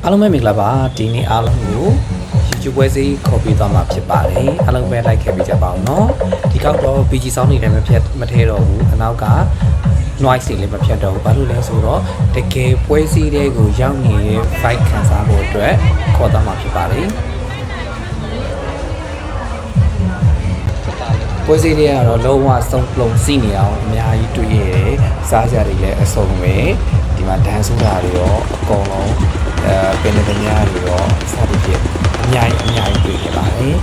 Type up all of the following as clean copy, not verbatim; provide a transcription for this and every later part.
အားလုံးပဲမင်္ဂလာပါဒီနေ့အားလုံးကို YouTube ပွဲစီခေါ်ပြီးသွားမှာဖြစ်ပါတယ်အားလုံးပဲလိုက်ခဲ့ပြီးကြပါအောင်နော်ဒီကောက်တော့ PG sound တွေလည်းမထဲတော့ဘူးအနောက်က noise တွေလည်းမဖြတ်တော့ဘူးဘာလို့လဲဆိုတော့တကယ်ပွဲစည်းတွေကိုရောက်နေတဲ့ fight ခံစားဖို့အတွက်ခေါ်သွားမှာဖြစ်ပါတယ်ပွဲစည်းတွေကတော့လုံးဝစုံလုံးစီးနေအောင်အများကြီးတွေ့ရတယ်စားကြတွေလည်းအစုံပဲဒီမှာဒန်ဆိုတာတွေရောအကုန်လုံးပင်တွေများတွေရောစသဖြင့်အများကြီးတွေ့နေပါတယ်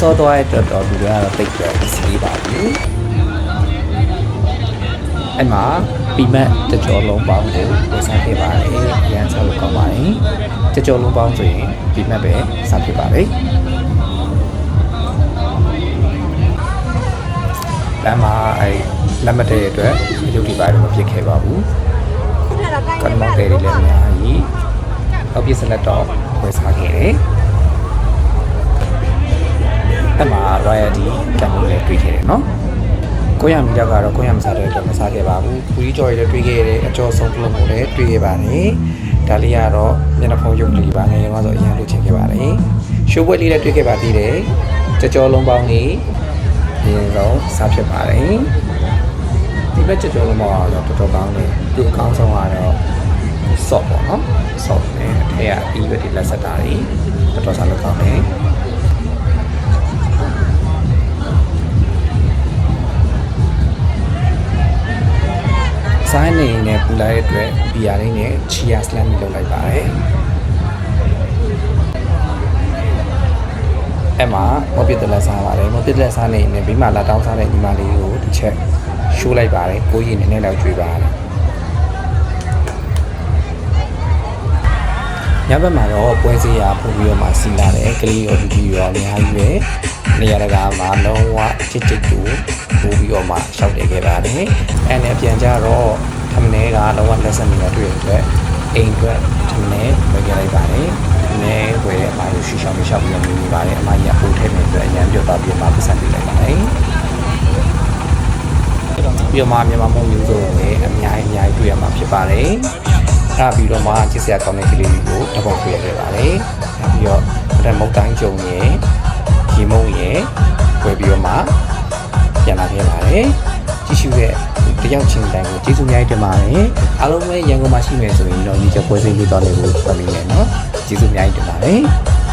စောသွားတဲ့အတွက်တော့လူတွေကတော့တိတ်ပြီးစီးပါဘူးအဲ့မှာပြီးမဲ့တကြောလုံးပေါင်းကိုဝယ်စားခဲ့ပါတယ်ရန်စားလို့ကောင်းပါတယ်တကြောလုံးပေါင်းဆိုရင်ပြီးမဲ့ပဲစားဖြစ်ပါတယ်လမ်းမှာလက်မတည့်အတွက်ရုပ်ဒီပိုင်းတော့မဖြစ်ခဲ့ပါဘူးကနမောက်တွေလည်းအများကြီးနောက်ပြစ်စလက်တော့ဝယ်စားခဲ့တယ်အဲ့မှာ royalty တန်ဖိုးလည်းတွေ့ခဲ့တယ်နော်ကိုရမီတော့ကတော့ကိုရမစားတဲ့အတွက်မစားခဲ့ပါဘူးပူရီကြော်ရည်လည်းတွေ့ခဲ့တယ်အကျော်ဆုံးပလုံးကိုလည်းတွေ့ခဲ့ပါတယ်ဒါလေးကတော့မျက်နှာဖုံးရုပ်လေးပါငယ်ငယ်ဆိုအရင်တွေ့ချင်ခဲ့ပါတယ်ရှိုးပွဲလေးလည်းတွေ့ခဲ့ပါသေးတယ်ကြော်လုံးပေါင်းလေးဒီတော့စားဖြစ်ပါတယ်ဒီဘက်ကြော်လုံးပေါင်းတော့တော်တော်ကောင်းတယ်သူအကောင်းဆုံးကတော့ ဆော့ပေါ့နော်ဆော့နဲ့အထက်ကအီးပဲဒီလက်ဆက်တာတွေတော်တော်စားလို့ကောင်းတယ်ဆိုင်နေနဲ့ပူလာတဲ့အတွက်ဘီယာလေးနဲ့ချီယာစလမ်လုပ်လိုက်ပါတယ်အဲ့မှာမော်ပစ်တလက်စားပါတယ်မော်ပစ်တလက်စားနေနဲ့ဘေးမှာလာတောင်းစားတဲ့ညီမလေးကိုတစ်ချက်ရှိုးလိုက်ပါတယ်ကိုကြီးနေနဲ့လောက်ကျွေးပါတယ်ညဘက်မှာတော့ပွဲစည်းရာပို့ပြီးတော့မှစီလာတယ်ကလေးရောဒီရောအများကြီးပဲနေရာတကာမှာလုံးဝချစ်တူပို့ပြီးတော့မှရှောက်တည်ခဲ့ပါတယ်အဲ့နဲ့ပြန်ကြတော့ထမင်းကလုံးဝလက်ဆက်နေတာတွေ့ရတဲ့အိမ်အတွက်ထမင်းဝယ်ခဲ့လိုက်ပါတယ်နဲဝယ်တဲ့အမကိုရှောက်ပြီးတော့မြင်နေပါတယ်အမကြီးကပို့ထဲနေအတွက်အရန်ပြော့သွားပြီးမှပတ်စံပေးလိုက်ပါတယ်ပြီးတော့မှမြန်မာမုံမျိုးစုံလည်းအများကြီးတွေ့ရမှာဖြစ်ပါတယ်အဲ့ပြီးတော့မှချစ်စရာကောင်းတဲ့ကလေးတွေကိုတပေါက်ပြရခဲ့ပါတယ်။နောက်ပြီးတော့မုတ်တိုင်းကြုံရယ်ရေမုံရယ်ဝယ်ပြီးတော့မှပြန်လာခဲ့ပါတယ်။ကြည့်ရှုတဲ့တယောက်ချင်းတိုင်းကိုကျေးဇူးများတင်ပါတယ်။အားလုံးပဲရန်ကုန်မှာရှိမယ်ဆိုရင်တော့ဒီချက်ပွဲစည်းလေးတော်လေးကိုပတ်မိမယ်နော်။ကျေးဇူးများတင်ပါတယ်။